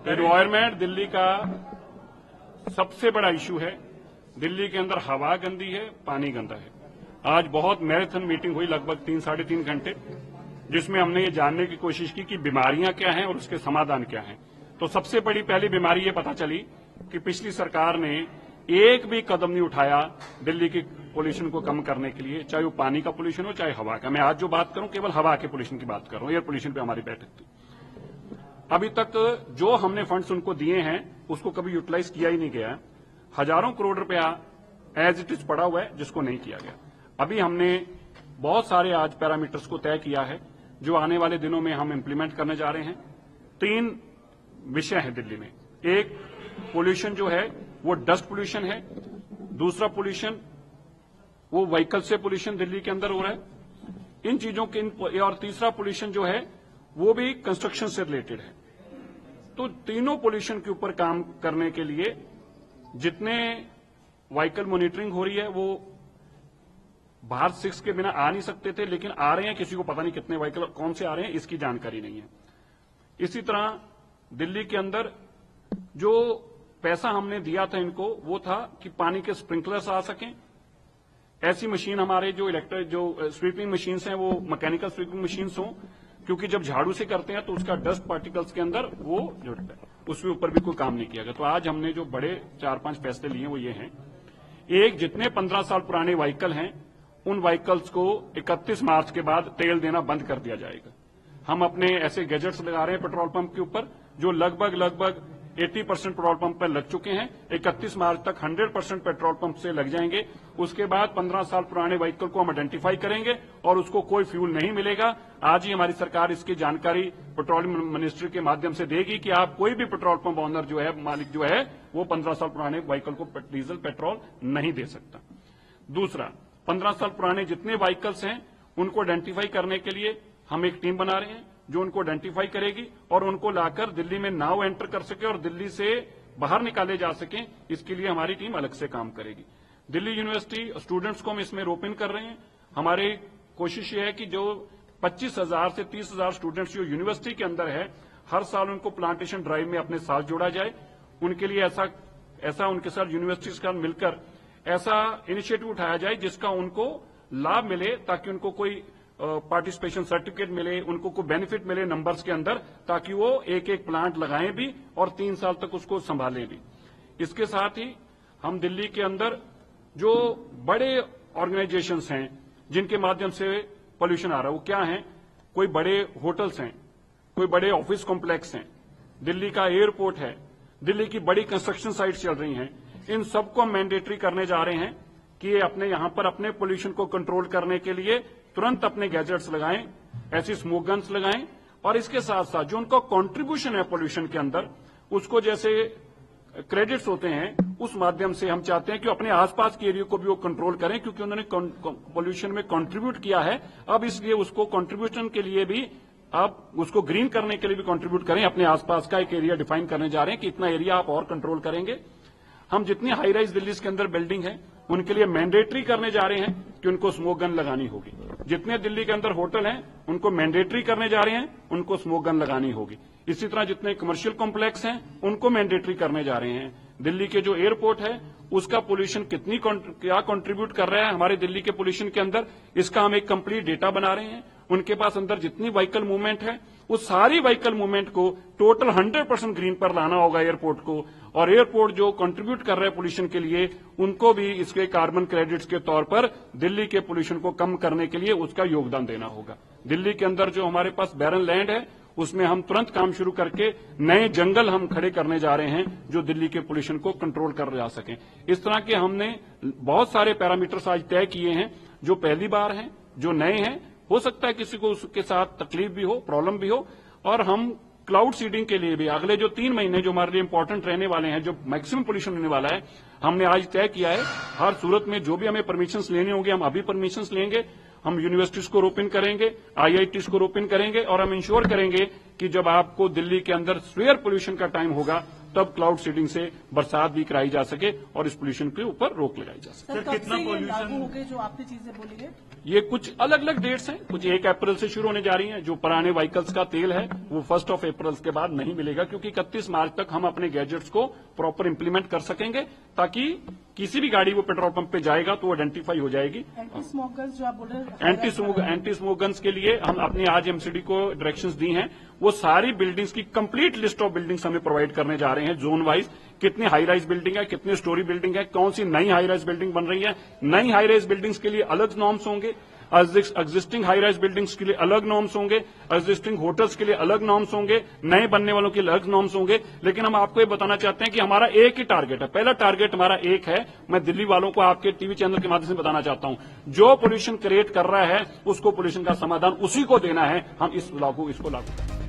Environment Delhi का सबसे बड़ा इशू है। दिल्ली के अंदर हवा गंदी है, पानी गंदा है। आज बहुत मैराथन मीटिंग हुई, लगभग 3-3.5 घंटे, जिसमें हमने ये जानने की कोशिश की कि बीमारियां क्या हैं और उसके समाधान क्या हैं। तो सबसे बड़ी पहली बीमारी ये पता चली कि पिछली सरकार ने एक भी कदम नहीं उठाया दिल्ली की पोल्यूशन को कम करने के लिए, चाहे वो पानी का पोल्यूशन हो चाहे हवा का। मैं आज जो बात करूं केवल हवा के पोल्यूशन की बात कर रहा हूं। एयर पोल्यूशन पे हमारी बैठक थी। अभी तक जो हमने फंड्स उनको दिए हैं उसको कभी यूटिलाइज किया ही नहीं गया। हजारों करोड़ रुपया एज इट इज पड़ा हुआ है जिसको नहीं किया गया। अभी हमने बहुत सारे आज पैरामीटर्स को तय किया है जो आने वाले दिनों में हम इंप्लीमेंट करने जा रहे हैं। 3 विषय है दिल्ली में। एक पोल्यूशन जो है वो डस्ट पोल्यूशन है, दूसरा पोल्यूशन वो व्हीकल से पोल्यूशन दिल्ली के अंदर हो रहा है, इन चीजों के, और तीसरा पोल्यूशन जो है वो भी कंस्ट्रक्शन से रिलेटेड है। तो तीनों पोल्यूशन के ऊपर काम करने के लिए जितने व्हीकल मॉनिटरिंग हो रही है वो भारत 6 के बिना आ नहीं सकते थे, लेकिन आ रहे हैं। किसी को पता नहीं कितने व्हीकल कौन से आ रहे हैं इसकी जानकारी नहीं है। इसी तरह दिल्ली के अंदर जो पैसा हमने दिया था इनको वो था कि पानी के स्प्रिंकलर्स आ सकें। ऐसी मशीन हमारे जो स्वीपिंग मशीन्स हैं वो मैकेनिकल स्वीपिंग मशीन्स हों, क्योंकि जब झाड़ू से करते हैं तो उसका डस्ट पार्टिकल्स के अंदर वो जुड़ता है, उसके ऊपर भी कोई काम नहीं किया गया। तो आज हमने जो बड़े 4-5 फैसले लिए वो ये हैं। एक, जितने 15 साल पुराने व्हीकल हैं उन व्हीकल्स को 31 मार्च के बाद तेल देना बंद कर दिया जाएगा। हम अपने ऐसे गैजेट्स लगा रहे हैं पेट्रोल पंप के ऊपर जो लगभग 80% पेट्रोल पंप पर लग चुके हैं। 31 मार्च तक 100% पेट्रोल पंप से लग जाएंगे। उसके बाद 15 साल पुराने व्हीकल को हम आइडेंटिफाई करेंगे और उसको कोई फ्यूल नहीं मिलेगा। आज ही हमारी सरकार इसकी जानकारी पेट्रोलियम मिनिस्ट्री के माध्यम से देगी कि आप कोई भी पेट्रोल पंप ऑनर जो है, मालिक जो है, वो 15 साल पुराने व्हीकल को डीजल पेट्रोल नहीं दे सकता। दूसरा, 15 साल पुराने जितने व्हीकल्स हैं उनको आइडेंटिफाई करने के लिए हम एक टीम बना रहे हैं जो उनको आइडेंटिफाई करेगी और उनको लाकर दिल्ली में नाउ एंटर कर सके और दिल्ली से बाहर निकाले जा सकें। इसके लिए हमारी टीम अलग से काम करेगी। दिल्ली यूनिवर्सिटी स्टूडेंट्स को हम इसमें रोप इन कर रहे हैं। हमारी कोशिश ये है कि जो 25,000 से 30,000 स्टूडेंट्स जो यूनिवर्सिटी के अंदर है, हर साल उनको प्लांटेशन ड्राइव में अपने साथ जोड़ा जाए। उनके लिए ऐसा उनके साथ यूनिवर्सिटी के साथ मिलकर ऐसा इनिशिएटिव उठाया जाए जिसका उनको लाभ मिले, ताकि उनको कोई पार्टिसिपेशन सर्टिफिकेट मिले, उनको कोई बेनिफिट मिले नंबर्स के अंदर, ताकि वो एक प्लांट लगाएं भी और 3 साल तक उसको संभालें भी। इसके साथ ही हम दिल्ली के अंदर जो बड़े ऑर्गेनाइजेशंस हैं जिनके माध्यम से पोल्यूशन आ रहा है वो क्या है, कोई बड़े होटल्स हैं, कोई बड़े ऑफिस कॉम्प्लेक्स हैं, दिल्ली का एयरपोर्ट है, दिल्ली की बड़ी कंस्ट्रक्शन साइट्स चल रही हैं। इन सबको हम मैंडेटरी करने जा रहे हैं कि ये अपने यहां पर अपने पोल्यूशन को कंट्रोल करने के लिए तुरंत अपने गैजेट्स लगाएं, ऐसी स्मोक गन्स लगाएं, और इसके साथ साथ जो उनका कंट्रीब्यूशन है पोल्यूशन के अंदर उसको जैसे क्रेडिट्स होते हैं उस माध्यम से हम चाहते हैं कि अपने आसपास के एरिया को भी वो कंट्रोल करें, क्योंकि उन्होंने पोल्यूशन में कंट्रीब्यूट किया है। अब इसलिए उसको कंट्रीब्यूशन के लिए भी आप उसको ग्रीन करने के लिए भी कंट्रीब्यूट करें। अपने आसपास का एक एरिया डिफाइन करने जा रहे हैं कि इतना एरिया आप और कंट्रोल करेंगे। हम जितनी हाई राइज दिल्ली के अंदर बिल्डिंग है उनके लिए मैंडेटरी करने जा रहे हैं कि उनको स्मोक गन लगानी होगी। जितने दिल्ली के अंदर होटल हैं उनको मैंडेटरी करने जा रहे हैं, उनको स्मोक गन लगानी होगी। इसी तरह जितने कमर्शियल कॉम्प्लेक्स हैं उनको मैंडेटरी करने जा रहे हैं। दिल्ली के जो एयरपोर्ट है उसका पोल्यूशन क्या कंट्रीब्यूट कर रहा है हमारे दिल्ली के पोल्यूशन के अंदर, इसका हम एक कंप्लीट डेटा बना रहे हैं। उनके पास अंदर जितनी व्हीकल मूवमेंट है उस सारी व्हीकल मूवमेंट को टोटल 100% ग्रीन पर लाना होगा एयरपोर्ट को, और एयरपोर्ट जो कंट्रीब्यूट कर रहे हैं पोल्यूशन के लिए उनको भी इसके कार्बन क्रेडिट्स के तौर पर दिल्ली के पोल्यूशन को कम करने के लिए उसका योगदान देना होगा। दिल्ली के अंदर जो हमारे पास बैरन लैंड है उसमें हम तुरंत काम शुरू करके नए जंगल हम खड़े करने जा रहे हैं जो दिल्ली के पोल्यूशन को कंट्रोल कर जा सकें। इस तरह के हमने बहुत सारे पैरामीटर्स आज तय किए हैं जो पहली बार हैं, जो नए हैं। हो सकता है किसी को उसके साथ तकलीफ भी हो, प्रॉब्लम भी हो, और हम क्लाउड सीडिंग के लिए भी अगले जो 3 महीने जो हमारे लिए इंपॉर्टेंट रहने वाले हैं, जो मैक्सिमम पोल्यूशन होने वाला है, हमने आज तय किया है। हर सूरत में जो भी हमें परमिशंस लेने होंगे हम अभी परमिशंस लेंगे, हम यूनिवर्सिटीज को रोपिन करेंगे, आईआईटीज को रोपिन करेंगे और हम इंश्योर करेंगे कि जब आपको दिल्ली के अंदर एयर पोल्यूशन का टाइम होगा तब क्लाउड सीडिंग से बरसात भी कराई जा सके और इस पोल्यूशन के ऊपर रोक लगाई जा सके। सर, कितना पोल्यूशन हो गए जो आपने चीजें बोली है? ये कुछ अलग अलग डेट्स हैं, कुछ 1 अप्रैल से शुरू होने जा रही हैं। जो पुराने व्हीकल्स का तेल है वो 1 अप्रैल के बाद नहीं मिलेगा, क्योंकि 31 मार्च तक हम अपने गैजेट्स को प्रॉपर इंप्लीमेंट कर सकेंगे, ताकि किसी भी गाड़ी वो पेट्रोल पंप पे जाएगा तो वो आइडेंटिफाई हो जाएगी। एंटी स्मोक गन्स जो आप बोल रहे हैं, एंटी स्मोक गन्स के लिए हम अपनी आज एमसीडी को डायरेक्शंस दी हैं। वो सारी बिल्डिंग्स की कंप्लीट लिस्ट ऑफ बिल्डिंग्स हमें प्रोवाइड करने जा रहे हैं जोन वाइज। कितनी हाई राइज बिल्डिंग है, कितनी स्टोरी बिल्डिंग है, कौन सी नई हाई राइज बिल्डिंग बन रही है। नई हाई राइज बिल्डिंग्स के लिए अलग नॉर्म्स होंगे, एग्जिस्टिंग हाई राइज बिल्डिंग्स के लिए अलग नॉर्म्स होंगे, एग्जिस्टिंग होटल्स के लिए अलग नॉर्म्स होंगे, नए बनने वालों के लिए अलग नॉर्म्स होंगे। लेकिन हम आपको ये बताना चाहते हैं कि हमारा एक ही टारगेट है, पहला टारगेट हमारा एक है। मैं दिल्ली वालों को आपके टीवी चैनल के माध्यम से बताना चाहता हूं, जो पोल्यूशन क्रिएट कर रहा है उसको पोल्यूशन का समाधान उसी को देना है। हम इसको लागू